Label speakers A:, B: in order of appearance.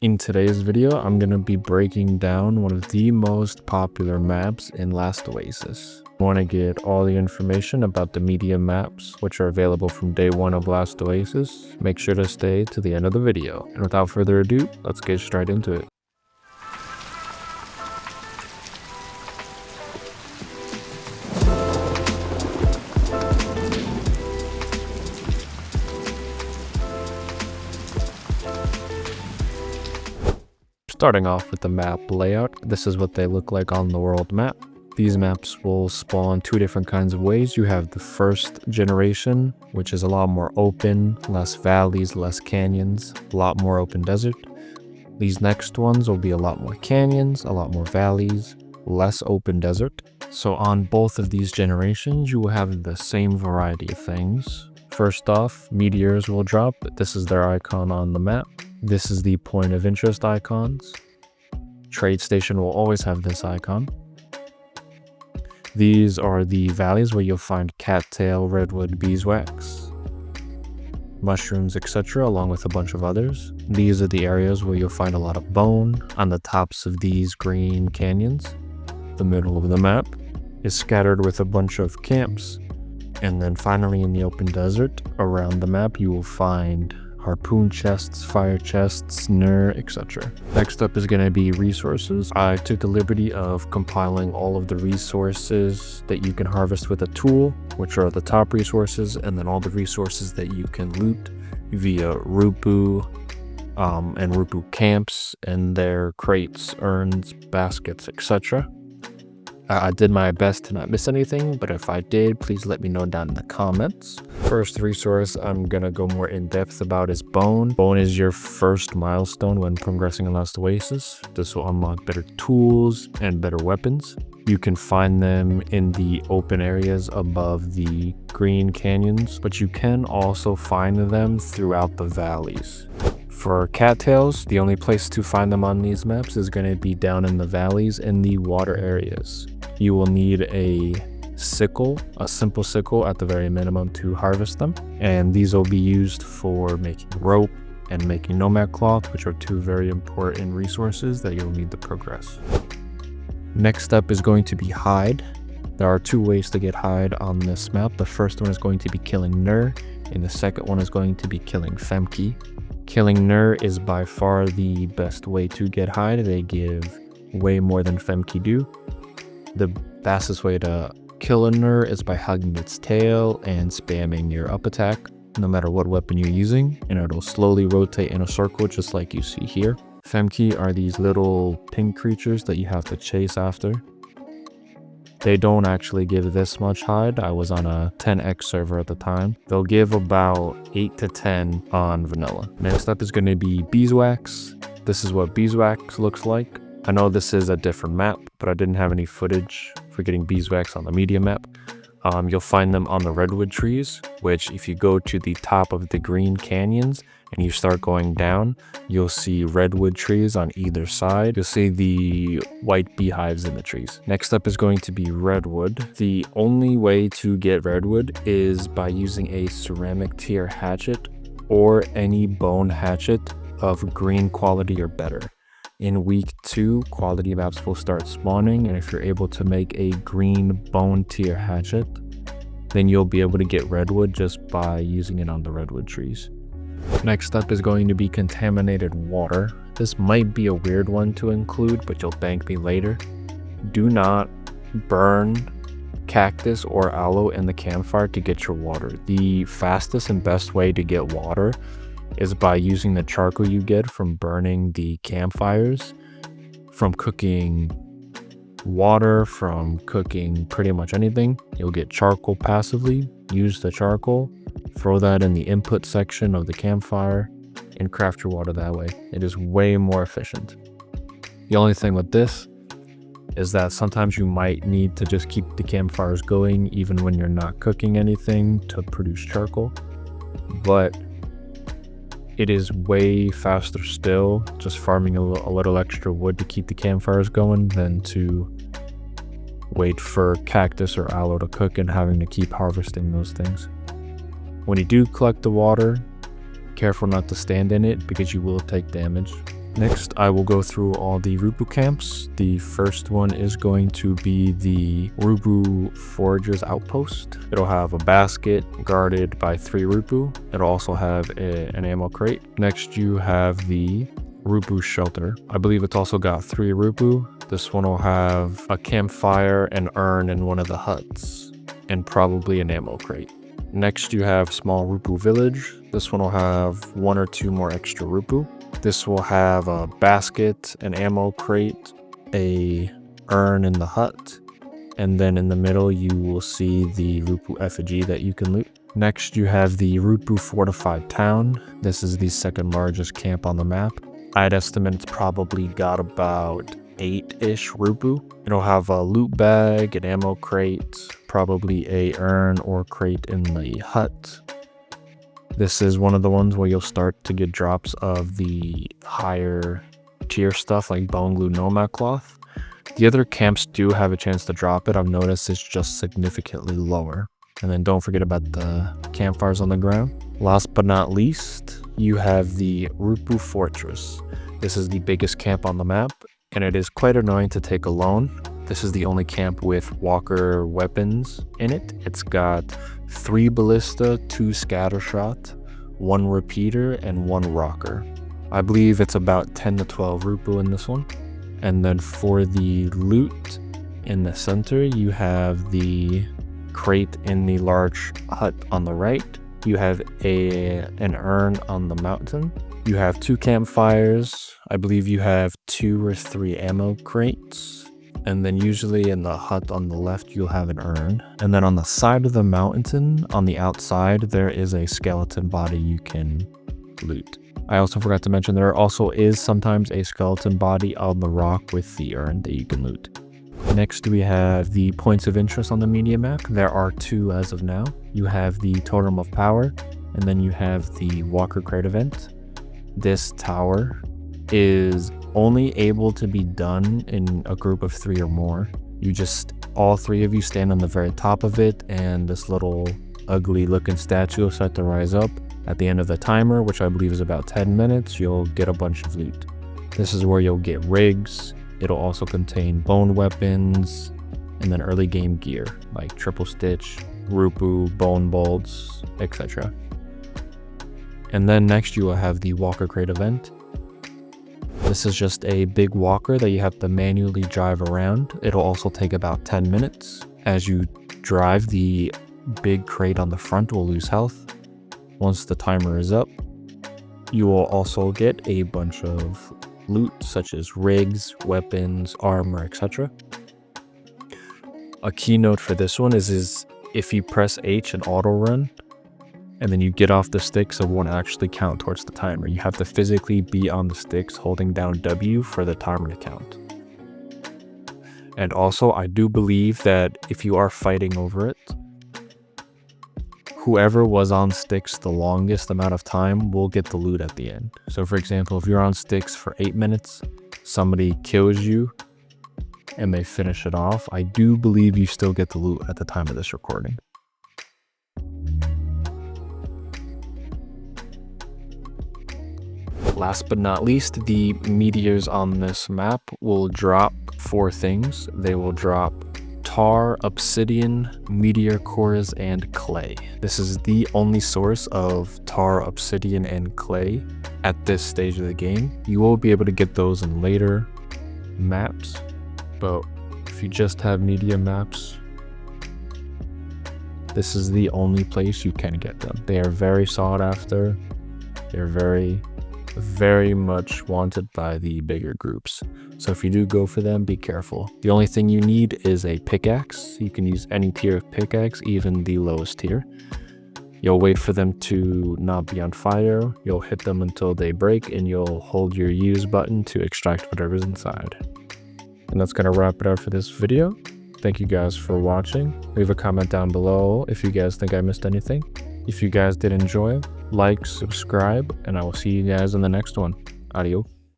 A: In today's video, I'm going to be breaking down one of the most popular maps in Last Oasis. I want to get all the information about the media maps, which are available from day 1 of Last Oasis. Make sure to stay to the end of the video. And without further ado, let's get straight into it. Starting off with the map layout, this is what they look like on the world map. These maps will spawn two different kinds of ways. You have the first generation, which is a lot more open, less valleys, less canyons, a lot more open desert. These next ones will be a lot more canyons, a lot more valleys, less open desert. So on both of these generations, you will have the same variety of things. First off, Meteors will drop. This is their icon on the map. This is the point of interest icons. Trade station will always have this icon. These are the valleys where you'll find Cattail, Redwood, Beeswax, mushrooms, etc., along with a bunch of others. These are the areas where you'll find a lot of bone on the tops of these green canyons. The middle of the map is scattered with a bunch of camps. And then finally in the open desert around the map, you will find harpoon chests, fire chests, etc. Next up is going to be resources. I took the liberty of compiling all of the resources that you can harvest with a tool, which are the top resources, and then all the resources that you can loot via Rupu and Rupu camps and their crates, urns, baskets, etc. I did my best to not miss anything, but if I did, please let me know down in the comments. First resource I'm gonna go more in depth about is bone. Bone is your first milestone when progressing in Last Oasis. This will unlock better tools and better weapons. You can find them in the open areas above the green canyons, but you can also find them throughout the valleys. For cattails, the only place to find them on these maps is going to be down in the valleys in the water areas. You will need a sickle, a simple sickle at the very minimum to harvest them. And these will be used for making rope and making nomad cloth, which are two very important resources that you'll need to progress. Next up is going to be hide. There are two ways to get hide on this map. The first one is going to be killing Nur, and the second one is going to be killing Femke. Killing Nur is by far the best way to get hide. They give way more than Femke do. The fastest way to kill a Nur is by hugging its tail and spamming your up attack, no matter what weapon you're using, and it'll slowly rotate in a circle just like you see here. Femke are these little pink creatures that you have to chase after. They don't actually give this much hide. I was on a 10x server at the time. They'll give about 8 to 10 on vanilla. Next up is going to be Beeswax. This is what Beeswax looks like. I know this is a different map, but I didn't have any footage for getting Beeswax on the media map. You'll find them on the Redwood trees, which if you go to the top of the green canyons and you start going down, you'll see Redwood trees on either side. You'll see the white beehives in the trees. Next up is going to be Redwood. The only way to get Redwood is by using a ceramic tier hatchet or any bone hatchet of green quality or better. In week 2, quality maps will start spawning, and if you're able to make a green bone tier hatchet, then you'll be able to get Redwood just by using it on the Redwood trees. Next up is going to be Contaminated Water. This might be a weird one to include, but you'll thank me later. Do not burn cactus or aloe in the campfire to get your water. The fastest and best way to get water is by using the charcoal you get from burning the campfires, from cooking water, from cooking pretty much anything. You'll get charcoal passively. Use the charcoal, throw that in the input section of the campfire, and craft your water that way. It is way more efficient. The only thing with this is that sometimes you might need to just keep the campfires going even when you're not cooking anything to produce charcoal, but it is way faster still just farming a little extra wood to keep the campfires going than to wait for cactus or aloe to cook and having to keep harvesting those things. When you do collect the water, careful not to stand in it because you will take damage. Next, I will go through all the Rupu camps. The first one is going to be the Rupu Forager's Outpost. It'll have a basket guarded by 3 Rupu. It'll also have an ammo crate. Next, you have the Rupu Shelter. I believe it's also got 3 Rupu. This one will have a campfire and urn in one of the huts, and probably an ammo crate. Next, you have Small Rupu Village. This one will have 1 or 2 more extra Rupu. This will have a basket, an ammo crate, a urn in the hut, and then in the middle you will see the Rupu effigy that you can loot. Next, you have the Rupu Fortified Town. This is the second largest camp on the map. I'd estimate it's probably got about 8-ish Rupu. It'll have a loot bag, an ammo crate, probably a urn or crate in the hut. This is one of the ones where you'll start to get drops of the higher tier stuff like bone glue nomad cloth. The other camps do have a chance to drop it. I've noticed it's just significantly lower. And then don't forget about the campfires on the ground. Last but not least, you have the Rupu Fortress. This is the biggest camp on the map, and it is quite annoying to take alone. This is the only camp with walker weapons in it. It's got 3 ballista, 2 scatter shot, 1 repeater, and 1 rocker. I believe it's about 10 to 12 Rupu in this one. And then for the loot in the center, you have the crate in the large hut on the right. You have an urn on the mountain. You have 2 campfires. I believe you have 2 or 3 ammo crates. And then usually in the hut on the left, you'll have an urn. And then on the side of the mountain, on the outside, there is a skeleton body you can loot. I also forgot to mention there also is sometimes a skeleton body on the rock with the urn that you can loot. Next, we have the points of interest on the media map. There are 2 as of now. You have the Totem of Power, and then you have the Walker Crate event. This tower is only able to be done in a group of 3 or more. All 3 of you stand on the very top of it, and this little ugly looking statue will start to rise up. At the end of the timer, which I believe is about 10 minutes, you'll get a bunch of loot. This is where you'll get rigs. It'll also contain bone weapons, and then early game gear like triple stitch, Rupu, bone bolts, etc. And then next you will have the Walker Crate event. This is just a big walker that you have to manually drive around. It'll also take about 10 minutes. As you drive, the big crate on the front will lose health. Once the timer is up, you will also get a bunch of loot such as rigs, weapons, armor, etc. A keynote for this one is if you press H and auto run, and then you get off the sticks, it won't actually count towards the timer. You have to physically be on the sticks holding down W for the timer to count. And also, I do believe that if you are fighting over it, whoever was on sticks the longest amount of time will get the loot at the end. So for example, if you're on sticks for 8 minutes, somebody kills you, and they finish it off, I do believe you still get the loot at the time of this recording. Last but not least, the meteors on this map will drop 4 things. They will drop tar, obsidian, meteor cores, and clay. This is the only source of tar, obsidian, and clay at this stage of the game. You will be able to get those in later maps, but if you just have media maps, this is the only place you can get them. They are very sought after. They're very much wanted by the bigger groups. So if you do go for them, be careful. The only thing you need is a pickaxe. You can use any tier of pickaxe, even the lowest tier. You'll wait for them to not be on fire. You'll hit them until they break, and you'll hold your use button to extract whatever's inside. And that's gonna wrap it up for this video. Thank you guys for watching. Leave a comment down below if you guys think I missed anything. If you guys did enjoy, like, subscribe, and I will see you guys in the next one. Adios.